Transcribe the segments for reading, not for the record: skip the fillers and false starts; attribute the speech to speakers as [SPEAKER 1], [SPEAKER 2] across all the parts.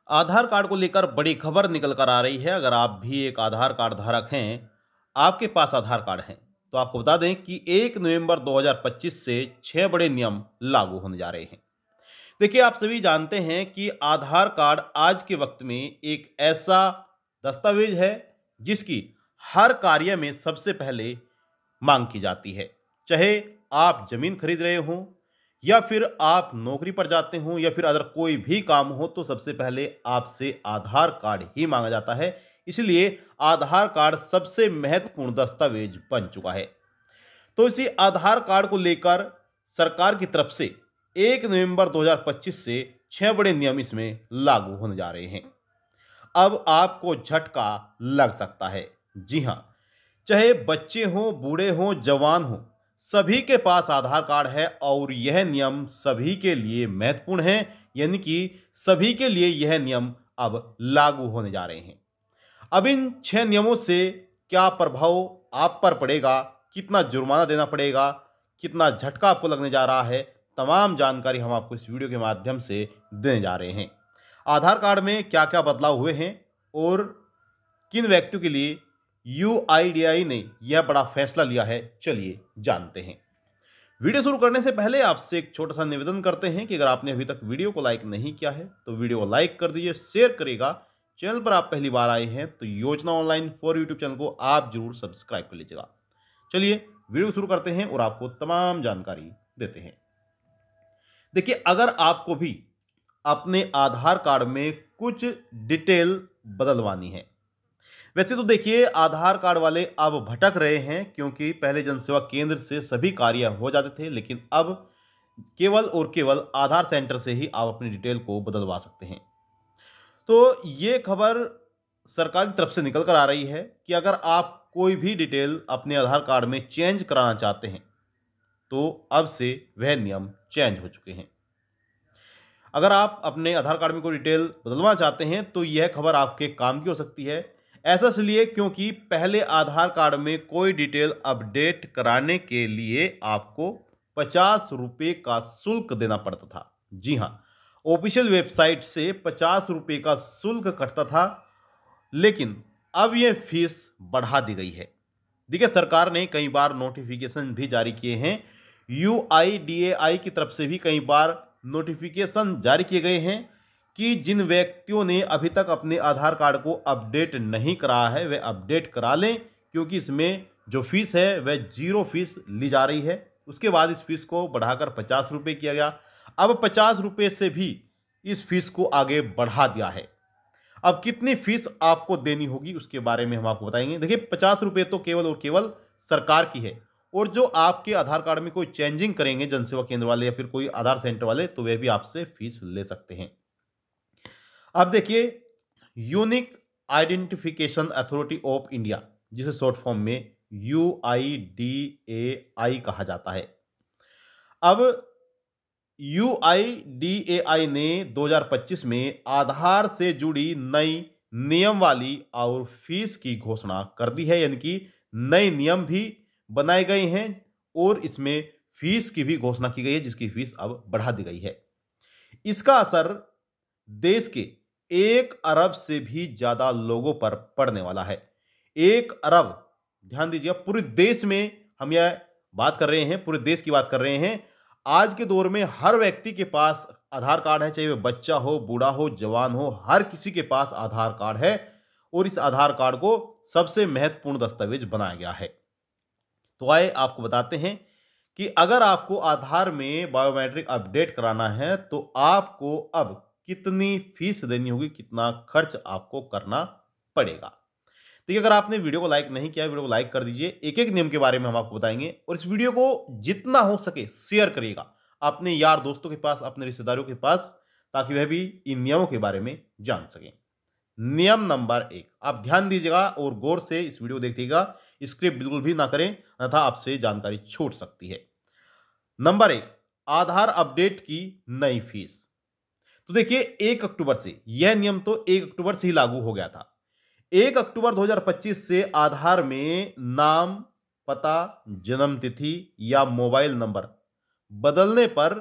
[SPEAKER 1] आधार card को लेकर बड़ी खबर निकल कर आ रही है। अगर आप भी एक आधार कार्ड धारक हैं, आपके पास आधार कार्ड है, तो आपको बता दें कि 1 नवंबर 2025 से 6 बड़े नियम लागू होने जा रहे हैं। देखिए, आप सभी जानते हैं कि आधार कार्ड आज के वक्त में एक ऐसा दस्तावेज है, जिसकी हर कार्य में सबसे पहले मांग की जाती है। चाहे आप ज़मीन खरीद रहे हों या फिर आप नौकरी पर जाते हों या फिर अदर कोई भी काम हो, तो सबसे पहले आपसे आधार कार्ड ही माँगा जाता है। इसलिए आधार कार्ड सबसे महत्वपूर्ण दस्तावेज बन चुका है। तो इसी आधार कार्ड को लेकर सरकार की तरफ से 1 नवंबर 2025 से 6 बड़े नियम इसमें लागू होने जा रहे हैं। अब आपको झटका लग सकता है। जी हाँ, चाहे बच्चे हों, बूढ़े हों, जवान हों, सभी के पास आधार कार्ड है और यह नियम सभी के लिए महत्वपूर्ण है, यानी कि सभी के लिए यह नियम अब लागू होने जा रहे हैं। अब इन 6 नियमों से क्या प्रभाव आप पर पड़ेगा, कितना जुर्माना देना पड़ेगा, कितना झटका आपको लगने जा रहा है, तमाम जानकारी हम आपको इस वीडियो के माध्यम से देने जा रहे हैं। आधार कार्ड में क्या-क्या बदलाव हुए हैं और किन व्यक्तियों के लिए यूआईडीआई ने यह बड़ा फैसला लिया है, चलिए जानते हैं। वीडियो शुरू करने से पहले आपसे एक छोटा सा निवेदन करते हैं कि अगर आपने अभी तक वीडियो को लाइक नहीं किया है तो वीडियो को लाइक कर दीजिए, शेयर करिएगा। चैनल पर आप पहली बार आए हैं तो योजना ऑनलाइन फॉर यूट्यूब चैनल को आप जरूर सब्सक्राइब कर लीजिएगा। चलिए वीडियो शुरू करते हैं और आपको तमाम जानकारी देते हैं। देखिए, अगर आपको भी अपने आधार कार्ड में कुछ डिटेल बदलवानी है, वैसे तो देखिए आधार कार्ड वाले अब भटक रहे हैं, क्योंकि पहले जनसेवा केंद्र से सभी कार्य हो जाते थे, लेकिन अब केवल और केवल आधार सेंटर से ही आप अपनी डिटेल को बदलवा सकते हैं। तो ये खबर सरकार की तरफ से निकल कर आ रही है कि अगर आप कोई भी डिटेल अपने आधार कार्ड में चेंज कराना चाहते हैं, तो अब से वह नियम चेंज हो चुके हैं। अगर आप अपने आधार कार्ड में कोई डिटेल बदलवाना चाहते हैं, तो यह खबर आपके काम की हो सकती है। ऐसा इसलिए क्योंकि पहले आधार कार्ड में कोई डिटेल अपडेट कराने के लिए आपको 50 रुपये का शुल्क देना पड़ता था। जी हाँ, ऑफिशियल वेबसाइट से 50 रुपये का शुल्क कटता था, लेकिन अब यह फीस बढ़ा दी गई है। देखिए, सरकार ने कई बार नोटिफिकेशन भी जारी किए हैं। यूआईडीएआई की तरफ से भी कई बार नोटिफिकेशन जारी किए गए हैं कि जिन व्यक्तियों ने अभी तक अपने आधार कार्ड को अपडेट नहीं कराया है, वे अपडेट करा लें, क्योंकि इसमें जो फीस है वह 0 फीस ली जा रही है। उसके बाद इस फीस को बढ़ाकर 50 रुपये किया गया। अब 50 रुपये से भी इस फीस को आगे बढ़ा दिया है। अब कितनी फीस आपको देनी होगी उसके बारे में हम आपको बताएंगे। देखिए, 50 रुपये तो केवल और केवल सरकार की है, और जो आपके आधार कार्ड में कोई चेंजिंग करेंगे जनसेवा केंद्र वाले या फिर कोई आधार सेंटर वाले, तो वे भी आपसे फीस ले सकते हैं। अब देखिए, unique identification authority of India, जिसे शॉर्ट फॉर्म में यूआईडीएआई कहा जाता है। अब यूआईडीएआई ने 2025 में आधार से जुड़ी नई नियम वाली और फीस की घोषणा कर दी है, यानी कि नए नियम भी बनाए गए हैं और इसमें फीस की भी घोषणा की गई है, जिसकी फीस अब बढ़ा दी गई है। इसका असर देश के 1 अरब से भी ज्यादा लोगों पर पड़ने वाला है। 1 अरब, ध्यान दीजिए, पूरे देश में हम यह बात कर रहे हैं, पूरे देश की बात कर रहे हैं। आज के दौर में हर व्यक्ति के पास आधार कार्ड है, चाहे वह बच्चा हो, बूढ़ा हो, जवान हो, हर किसी के पास आधार कार्ड है, और इस आधार कार्ड को सबसे महत्वपूर्ण दस्तावेज बनाया गया है। तो आइए आपको बताते हैं कि अगर आपको आधार में बायोमेट्रिक अपडेट कराना है, तो आपको अब कितनी फीस देनी होगी, कितना खर्च आपको करना पड़ेगा। देखिए, अगर आपने वीडियो को लाइक नहीं किया, वीडियो को लाइक कर दीजिए। एक एक नियम के बारे में हम आपको बताएंगे, और इस वीडियो को जितना हो सके शेयर करिएगा अपने यार दोस्तों के पास, अपने रिश्तेदारों के पास, ताकि वह भी इन नियमों के बारे में जान सकें। नियम नंबर 1, आप ध्यान दीजिएगा और गौर से इस वीडियो देखिएगा, स्क्रिप्ट बिल्कुल भी ना करें, अन्यथा आपसे जानकारी छूट सकती है। नंबर 1, आधार अपडेट की नई फीस। तो देखिए, 1 अक्टूबर से, यह नियम तो 1 अक्टूबर से ही लागू हो गया था। 1 अक्टूबर 2025 से आधार में नाम, पता, जन्म तिथि या मोबाइल नंबर बदलने पर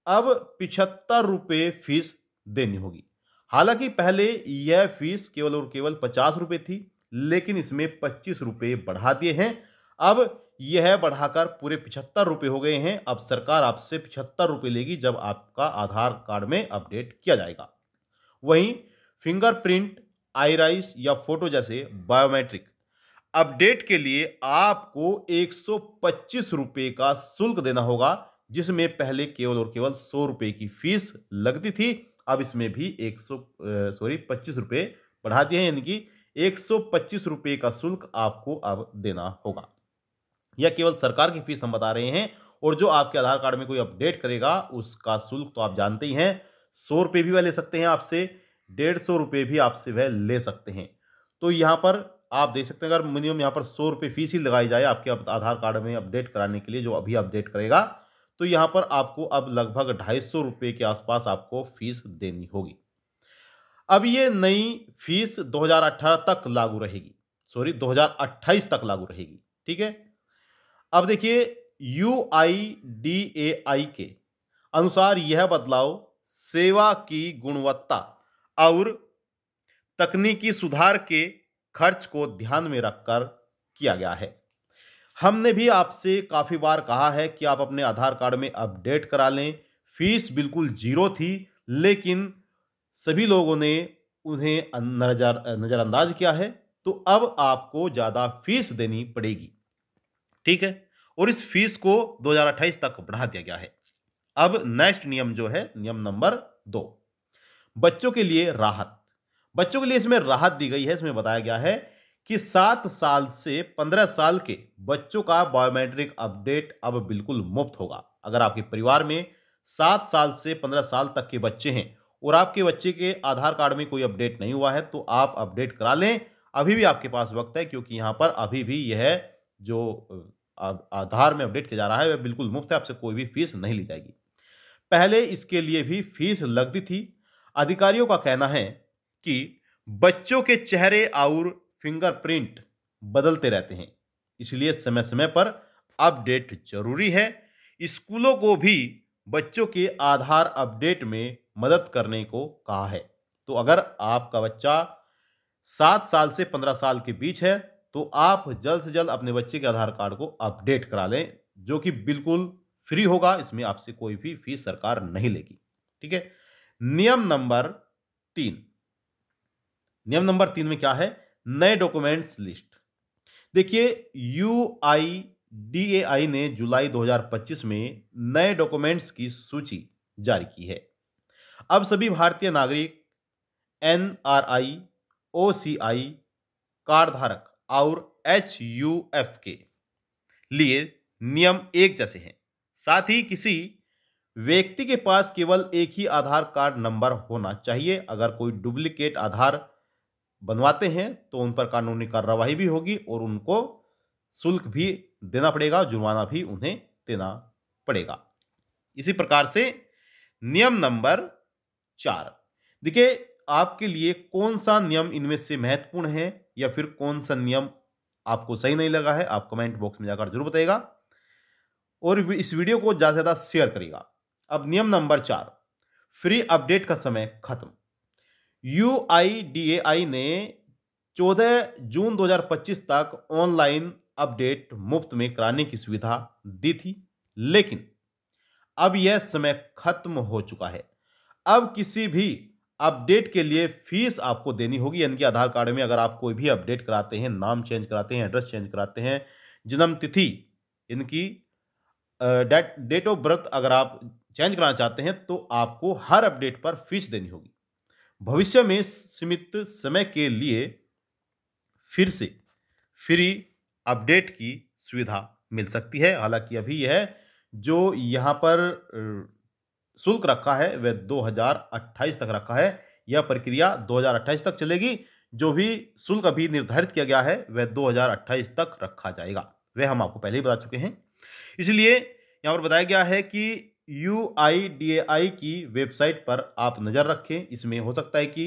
[SPEAKER 1] अब 75 रुपये फीस देनी होगी। हालांकि पहले यह फीस केवल और केवल 50 रुपए थी, लेकिन इसमें 25 रुपए बढ़ा दिए हैं। अब यह बढ़ाकर पूरे 75 रुपए हो गए हैं। अब सरकार आपसे 75 रुपए लेगी जब आपका आधार कार्ड में अपडेट किया जाएगा। वहीं फिंगरप्रिंट, आईराइस या फोटो जैसे बायोमेट्रिक अपडेट के लिए आपको 125 रुपए का शुल्क देना होगा, जिसमें पहले केवल और केवल 100 रुपए की फीस लगती थी। अब इसमें भी 25 रुपए बढ़ा दिए हैं, यानी कि 125 रुपए का शुल्क आपको अब देना होगा। यह केवल सरकार की फीस हम बता रहे हैं, और जो आपके आधार कार्ड में कोई अपडेट करेगा उसका शुल्क तो आप जानते ही हैं। 100 रुपए भी वह ले सकते हैं आपसे, 150 रुपए भी आपसे वह ले सकते हैं। तो यहां पर आप देख सकते हैं, अगर मिनिमम यहां पर 100 रुपए फीस ही लगाई जाए आपके आधार कार्ड में अपडेट कराने के लिए, जो अभी अपडेट करेगा, तो यहां पर आपको अब लगभग 250 रुपए के आसपास आपको फीस देनी होगी। अब ये नई फीस 2018 तक लागू रहेगी, 2028 तक लागू रहेगी। ठीक है। अब देखिए, UIDAI के अनुसार यह बदलाव सेवा की गुणवत्ता और तकनीकी सुधार के खर्च को ध्यान में रखकर किया गया है। हमने भी आपसे काफी बार कहा है कि आप अपने आधार कार्ड में अपडेट करा लें। फीस बिल्कुल जीरो थी, लेकिन सभी लोगों ने उन्हें नजरअंदाज किया है, तो अब आपको ज्यादा फीस देनी पड़ेगी। ठीक है। और इस फीस को 2028 तक बढ़ा दिया गया है। अब नेक्स्ट नियम जो है, नियम नंबर 2, बच्चों के लिए राहत। बच्चों के लिए इसमें राहत दी गई है। इसमें बताया गया है कि 7 साल से 15 साल के बच्चों का बायोमेट्रिक अपडेट अब बिल्कुल मुफ्त होगा। अगर आपके परिवार में 7 साल से 15 साल तक के बच्चे हैं और आपके बच्चे के आधार कार्ड में कोई अपडेट नहीं हुआ है, तो आप अपडेट करा लें। अभी भी आपके पास वक्त है, क्योंकि यहां पर अभी भी यह जो आधार में अपडेट किया जा रहा है वह बिल्कुल मुफ्त है, आपसे कोई भी फीस नहीं ली जाएगी। पहले इसके लिए भी फीस लगती थी। अधिकारियों का कहना है कि बच्चों के चेहरे और फिंगरप्रिंट बदलते रहते हैं, इसलिए समय समय पर अपडेट जरूरी है। स्कूलों को भी बच्चों के आधार अपडेट में मदद करने को कहा है। तो अगर आपका बच्चा 7 साल से 15 साल के बीच है, तो आप जल्द से जल्द अपने बच्चे के आधार कार्ड को अपडेट करा लें, जो कि बिल्कुल फ्री होगा। इसमें आपसे कोई भी फीस सरकार नहीं लेगी। ठीक है। नियम नंबर 3। नियम नंबर 3 में क्या है? नए डॉक्यूमेंट्स लिस्ट। देखिए, UIDAI ने जुलाई 2025 में नए डॉक्यूमेंट्स की सूची जारी की है। अब सभी भारतीय नागरिक, NRI, OCI कार्ड धारक और HUF के लिए नियम एक जैसे हैं। साथ ही किसी व्यक्ति के पास केवल एक ही आधार कार्ड नंबर होना चाहिए। अगर कोई डुप्लीकेट आधार बनवाते हैं तो उन पर कानूनी कार्रवाई भी होगी और उनको शुल्क भी देना पड़ेगा, जुर्माना भी उन्हें देना पड़ेगा। इसी प्रकार से नियम नंबर 4। देखिए, आपके लिए कौन सा नियम इनमें से महत्वपूर्ण है या फिर कौन सा नियम आपको सही नहीं लगा है, आप कमेंट बॉक्स में जाकर जरूर बताइएगा और इस वीडियो को ज्यादा से ज्यादा शेयर करिएगा। अब नियम नंबर 4, फ्री अपडेट का समय खत्म। UIDAI ने 14 जून 2025 तक ऑनलाइन अपडेट मुफ्त में कराने की सुविधा दी थी, लेकिन अब यह समय खत्म हो चुका है। अब किसी भी अपडेट के लिए फीस आपको देनी होगी। यानी कि आधार कार्ड में अगर आप कोई भी अपडेट कराते हैं, नाम चेंज कराते हैं, एड्रेस चेंज कराते हैं, जन्म तिथि, इनकी डेट ऑफ बर्थ अगर आप चेंज कराना चाहते हैं, तो आपको हर अपडेट पर फीस देनी होगी। भविष्य में सीमित समय के लिए फिर से फ्री अपडेट की सुविधा मिल सकती है। हालांकि अभी यह जो यहां पर शुल्क रखा है वह 2028 तक रखा है। यह प्रक्रिया 2028 तक चलेगी। जो भी शुल्क अभी निर्धारित किया गया है वह 2028 तक रखा जाएगा, वह हम आपको पहले ही बता चुके हैं। इसलिए यहां पर बताया गया है कि UIDAI की वेबसाइट पर आप नजर रखें। इसमें हो सकता है कि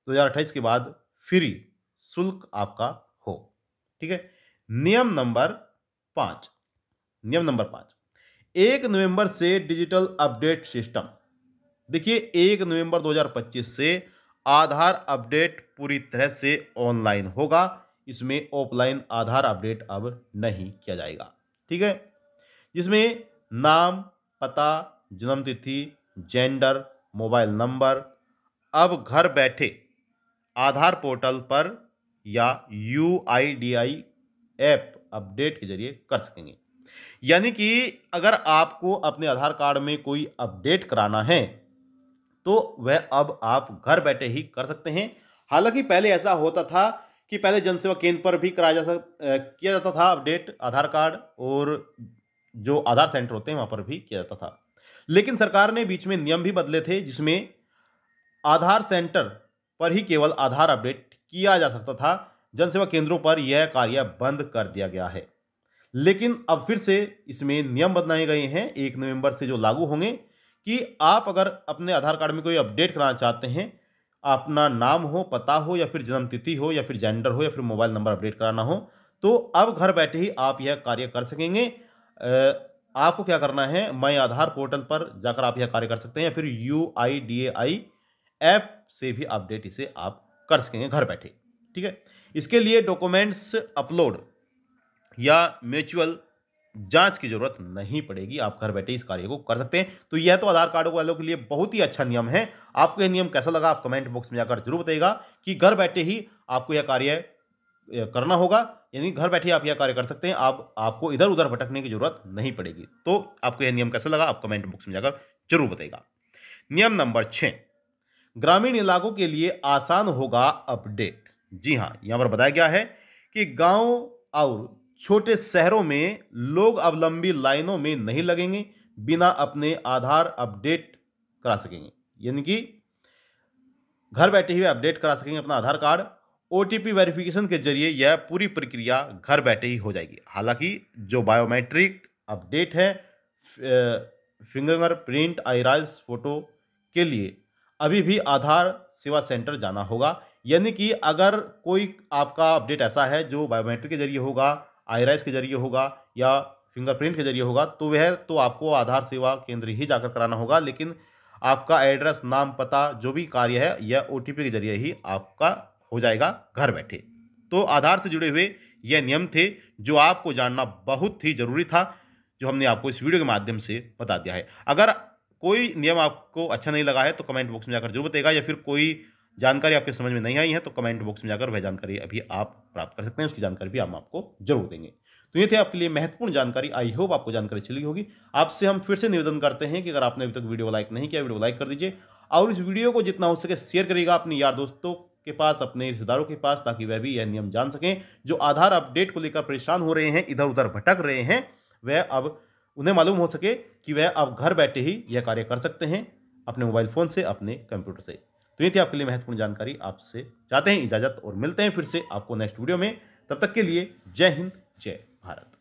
[SPEAKER 1] 2028 के बाद फ्री शुल्क आपका हो। ठीक है। नियम नंबर 5। नियम नंबर 5, 1 नवंबर से डिजिटल अपडेट सिस्टम। देखिए, 1 नवंबर 2025 से आधार अपडेट पूरी तरह से ऑनलाइन होगा। इसमें ऑफलाइन आधार अपडेट अब नहीं किया जाएगा। ठीक है, जिसमें नाम, पता, जन्म तिथि, जेंडर, मोबाइल नंबर अब घर बैठे आधार पोर्टल पर या यूआईडीआई ऐप अपडेट के जरिए कर सकेंगे। यानी कि अगर आपको अपने आधार कार्ड में कोई अपडेट कराना है तो वह अब आप घर बैठे ही कर सकते हैं। हालांकि पहले ऐसा होता था कि पहले जनसेवा केंद्र पर भी किया जाता था अपडेट आधार कार्ड, और जो आधार सेंटर होते हैं वहां पर भी किया जाता था। लेकिन सरकार ने बीच में नियम भी बदले थे, जिसमें आधार सेंटर पर ही केवल आधार अपडेट किया जा सकता था। जनसेवा केंद्रों पर यह कार्य बंद कर दिया गया है। लेकिन अब फिर से इसमें नियम बनाए गए हैं 1 नवंबर से, जो लागू होंगे कि आप अगर अपने आधार कार्ड में कोई अपडेट कराना चाहते हैं, अपना नाम हो, पता हो, या फिर जन्म तिथि हो, या फिर जेंडर हो, या फिर मोबाइल नंबर अपडेट कराना हो, तो अब घर बैठे ही आप यह कार्य कर सकेंगे। आपको क्या करना है, माई आधार पोर्टल पर जाकर आप यह कार्य कर सकते हैं, या फिर यूआईडीएआई ऐप से भी अपडेट इसे आप कर सकेंगे घर बैठे। ठीक है, इसके लिए डॉक्यूमेंट्स अपलोड या म्यूचुअल जांच की जरूरत नहीं पड़ेगी, आप घर बैठे इस कार्य को कर सकते हैं। तो यह तो आधार कार्ड वालों के लिए बहुत ही अच्छा नियम है। आपको यह नियम कैसा लगा, आप कमेंट बॉक्स में जाकर जरूर बताइएगा कि घर बैठे ही आपको यह कार्य करना होगा, यानी घर बैठे आप यह कार्य कर सकते हैं। आपको इधर उधर भटकने की जरूरत नहीं पड़ेगी। तो आपको यह नियम कैसा लगा, आप कमेंट बॉक्स में जाकर जरूर बताइएगा। नियम नंबर 6, ग्रामीण इलाकों के लिए आसान होगा अपडेट। जी हां, यहां पर बताया गया है कि गांव और छोटे शहरों में लोग अब लंबी लाइनों में नहीं लगेंगे, बिना अपने आधार अपडेट करा सकेंगे। यानी कि घर बैठे ही अपडेट करा सकेंगे अपना आधार कार्ड। ओटीपी वेरिफिकेशन के जरिए यह पूरी प्रक्रिया घर बैठे ही हो जाएगी। हालांकि जो बायोमेट्रिक अपडेट है, फिंगरप्रिंट, आइराइस फोटो के लिए अभी भी आधार सेवा सेंटर जाना होगा। यानी कि अगर कोई आपका अपडेट ऐसा है जो बायोमेट्रिक के जरिए होगा, आइराइस के जरिए होगा, या फिंगरप्रिंट के जरिए होगा, तो वह तो आपको आधार सेवा केंद्र ही जाकर कराना होगा। लेकिन आपका एड्रेस, नाम, पता जो भी कार्य है, यह ओटीपी के जरिए ही आपका हो जाएगा घर बैठे। तो आधार से जुड़े हुए यह नियम थे जो आपको जानना बहुत ही जरूरी था, जो हमने आपको इस वीडियो के माध्यम से बता दिया है। अगर कोई नियम आपको अच्छा नहीं लगा है तो कमेंट बॉक्स में जाकर जरूर बताइएगा, या फिर कोई जानकारी आपके समझ में नहीं आई है तो कमेंट बॉक्स में जाकर वह जानकारी अभी आप प्राप्त कर सकते हैं। उसकी जानकारी भी हम आपको जरूर देंगे। तो ये थे आपके लिए महत्वपूर्ण जानकारी। आई होप आपको जानकारी चली होगी। आपसे हम फिर से निवेदन करते हैं कि अगर आपने अभी तक वीडियो लाइक नहीं किया, वीडियो लाइक कर दीजिए, और इस वीडियो को जितना हो सके शेयर करिएगा अपने यार दोस्तों के पास, अपने रिश्तेदारों के पास, ताकि वह भी यह नियम जान सकें। जो आधार अपडेट को लेकर परेशान हो रहे हैं, इधर उधर भटक रहे हैं, वह अब उन्हें मालूम हो सके कि वह अब घर बैठे ही यह कार्य कर सकते हैं अपने मोबाइल फोन से, अपने कंप्यूटर से। तो ये थी आपके लिए महत्वपूर्ण जानकारी। आपसे चाहते हैं इजाजत, और मिलते हैं फिर से आपको नेक्स्ट वीडियो में। तब तक के लिए जय हिंद, जय भारत।